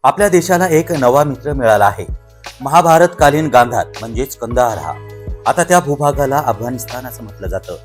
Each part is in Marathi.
आपल्या देशाला एक नवा मित्र मिळाला आहे. महाभारतकालीन गांधार म्हणजेच कंदाहार हा. आता त्या भूभागाला अफगाणिस्तान असं म्हटलं जातं.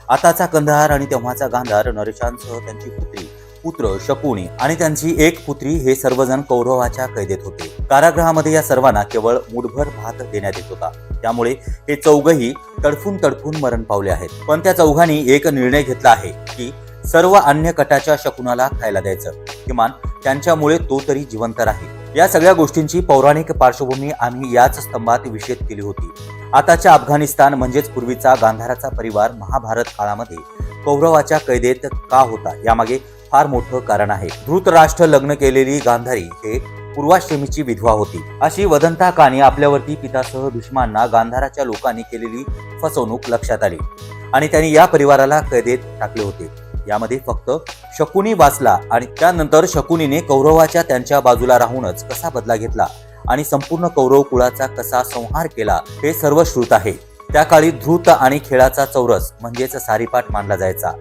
आताचा कंदाहार आणि तेव्हाचा गांधार नरेशांसह त्यांची पुत्र शकुनी आणि त्यांची एक पुत्री हे सर्वजण कौरवाच्या कैदेत होते. कारागृहामध्ये या सर्वांना केवळ मुठभर भात देण्यात येत होता. त्यामुळे हे चौघही तडफून मरण पावले आहेत. पण त्या चौघांनी एक निर्णय घेतला आहे की सर्व अन्य कटाच्या शकुनाला खायला द्यायचं. किमान त्यांच्यामुळे तो तरी जिवंत राहील. या सगळ्या गोष्टींची पौराणिक पार्श्वभूमी आम्ही याच स्तंभात विशद केली होती. आताच्या अफगाणिस्तान म्हणजेच पूर्वीचा गांधाराचा परिवार महाभारत काळामध्ये कौरवाच्या कैदेत का होता यामागे फार मोठं कारण आहे. धृतराष्ट्र लग्न केलेली गांधारी हे पूर्वाश्रमीची विधवा होती अशी वदंता कानी आपल्यावरती पितासह भीष्मांना गांधाराच्या लोकांनी केलेली फसवणूक लक्षात आली आणि त्यांनी या परिवाराला कैदेत टाकले होते. यामध्ये फक्त शकुनी वाचला आणि त्यानंतर शकुनीने कौरवाच्या त्यांच्या बाजूला राहूनच कसा बदला घेतला आणि संपूर्ण कौरव कुळाचा कसा संहार केला हे सर्व श्रुत आहे. त्या काळी धृत आणि खेळाचा चौरस म्हणजेच सारीपाट मानला जायचा.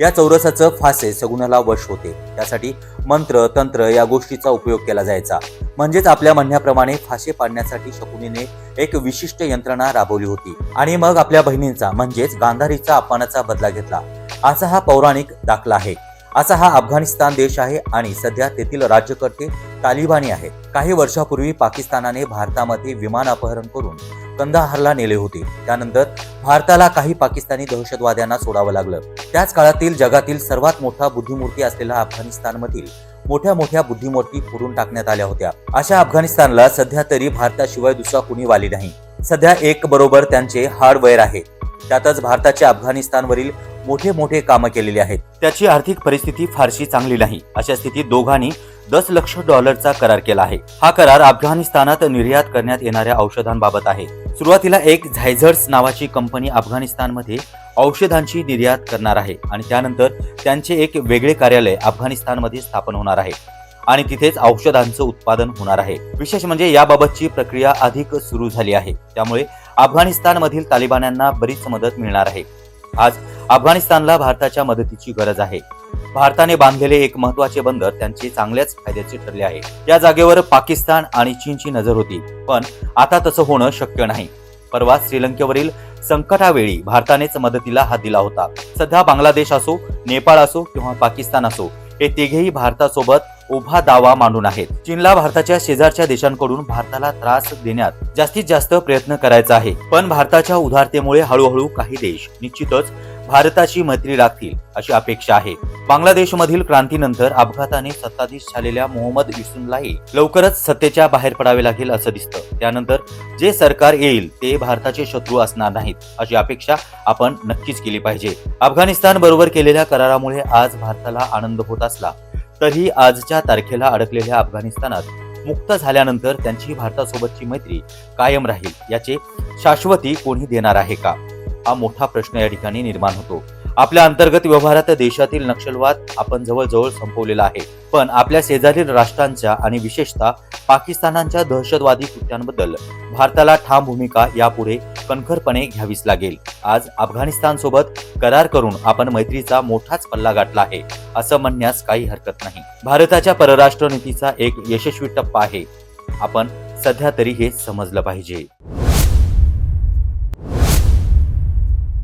या चौरसाचं फासे सगुणाला वश होते. त्यासाठी मंत्र तंत्र या गोष्टीचा उपयोग केला जायचा. म्हणजेच आपल्या म्हणण्याप्रमाणे फासे पाडण्यासाठी शकुनीने एक विशिष्ट यंत्रणा राबवली होती आणि मग आपल्या बहिणींचा म्हणजेच गांधारीचा अपमानाचा बदला घेतला. असा हा पौराणिक दाखला आहे. असा हा अफगाणिस्तान देश आहे आणि सध्या तेथील राज्यकर्ते तालिबानी आहेत. काही वर्षापूर्वी पाकिस्तानाने भारतामध्ये विमान अपहरण करून कंदाहारला नेले होते. त्यानंतर भारताला काही पाकिस्तानी दहशतवाद्यांना सोडावं लागलं. त्याच काळातील जगातील सर्वात मोठा बुद्धिमूर्ती असलेला अफगाणिस्तानमधील मोठ्या बुद्धिमूर्ती फोडून टाकण्यात आल्या होत्या. अशा अफगाणिस्तानला सध्या तरी भारताशिवाय दुसरा कुणी वाली नाही. सध्या एक बरोबर त्यांचे हार्डवेअर आहे. त्यातच भारताचे अफगाणिस्तानवरील मोठे कामं केलेली आहेत. त्याची आर्थिक परिस्थिती फारशी चांगली नाही. अशा स्थितीत दोघांनी $10 लाख करार केला आहे. हा करार अफगाणिस्तानात निर्यात करण्यात येणाऱ्या औषधांबाबत आहे. सुरुवातीला एक झायझर्स नावाची कंपनी अफगाणिस्तानमध्ये औषधांची निर्यात करणार आहे आणि त्यानंतर त्यांचे एक वेगळे कार्यालय अफगाणिस्तानमध्ये स्थापन होणार आहे आणि तिथेच औषधांचं उत्पादन होणार आहे. विशेष म्हणजे याबाबतची प्रक्रिया अधिक सुरू झाली आहे. त्यामुळे अफगाणिस्तानमधील तालिबान्यांना बरीच मदत मिळणार आहे. आज अफगाणिस्तानला भारताच्या मदतीची गरज आहे. भारताने बांधलेले एक महत्त्वाचे बंदर त्यांचे चांगल्याच फायद्याचे ठरले आहे. या जागेवर पाकिस्तान आणि चीनची नजर होती, पण आता तसं होणं शक्य नाही. परवा श्रीलंकेवरील संकटावेळी भारतानेच मदतीला हात दिला होता. सध्या बांगलादेश असो, नेपाळ असो किंवा पाकिस्तान असो, हे तिघेही भारतासोबत उभा दावा मांडून आहेत. चीनला भारताच्या शेजारच्या देशांकडून भारताला त्रास देण्यात जास्तीत जास्त प्रयत्न करायचा आहे. पण भारताच्या उदारतेमुळे हळूहळू काही देश निश्चितच भारताची मैत्री राखतील अशी अपेक्षा आहे. बांगलादेशमधील क्रांतीनंतर अपघाताने सत्ताधीश झालेल्या मोहम्मद युसूफलाही लवकरच सत्तेच्या बाहेर पडावे लागेल असं दिसतं. त्यानंतर जे सरकार येईल ते भारताचे शत्रू असणार नाहीत अशी अपेक्षा आपण नक्कीच केली पाहिजे. अफगाणिस्तान बरोबर केलेल्या करारामुळे आज भारताला आनंद होत असला तरीही आजच्या तारखेला अडकलेल्या अफगाणिस्तानात मुक्त झाल्यानंतर त्यांची भारतासोबतची मैत्री कायम राहील याचे शाश्वती कोणी देणार आहे का, हा मोठा प्रश्न या ठिकाणी निर्माण होतो. आपल्या अंतर्गत व्यवहारात देशातील नक्षलवाद आपण जवळजवळ संपवलेला आहे, पण आपल्या शेजारील राष्ट्रांच्या आणि विशेषतः पाकिस्तानाच्या दहशतवादी कृत्यांबद्दल भारताला ठाम भूमिका यापुढे कणखरपणे घ्यावीच लागेल. आज अफगाणिस्तान सोबत करार करून आपण मैत्रीचा मोठाच पल्ला गाठला आहे असं म्हणण्यास काही हरकत नाही. भारताच्या परराष्ट्र नीतीचा एक यशस्वी टप्पा आहे. आपण सध्या तरी हे समजलं पाहिजे.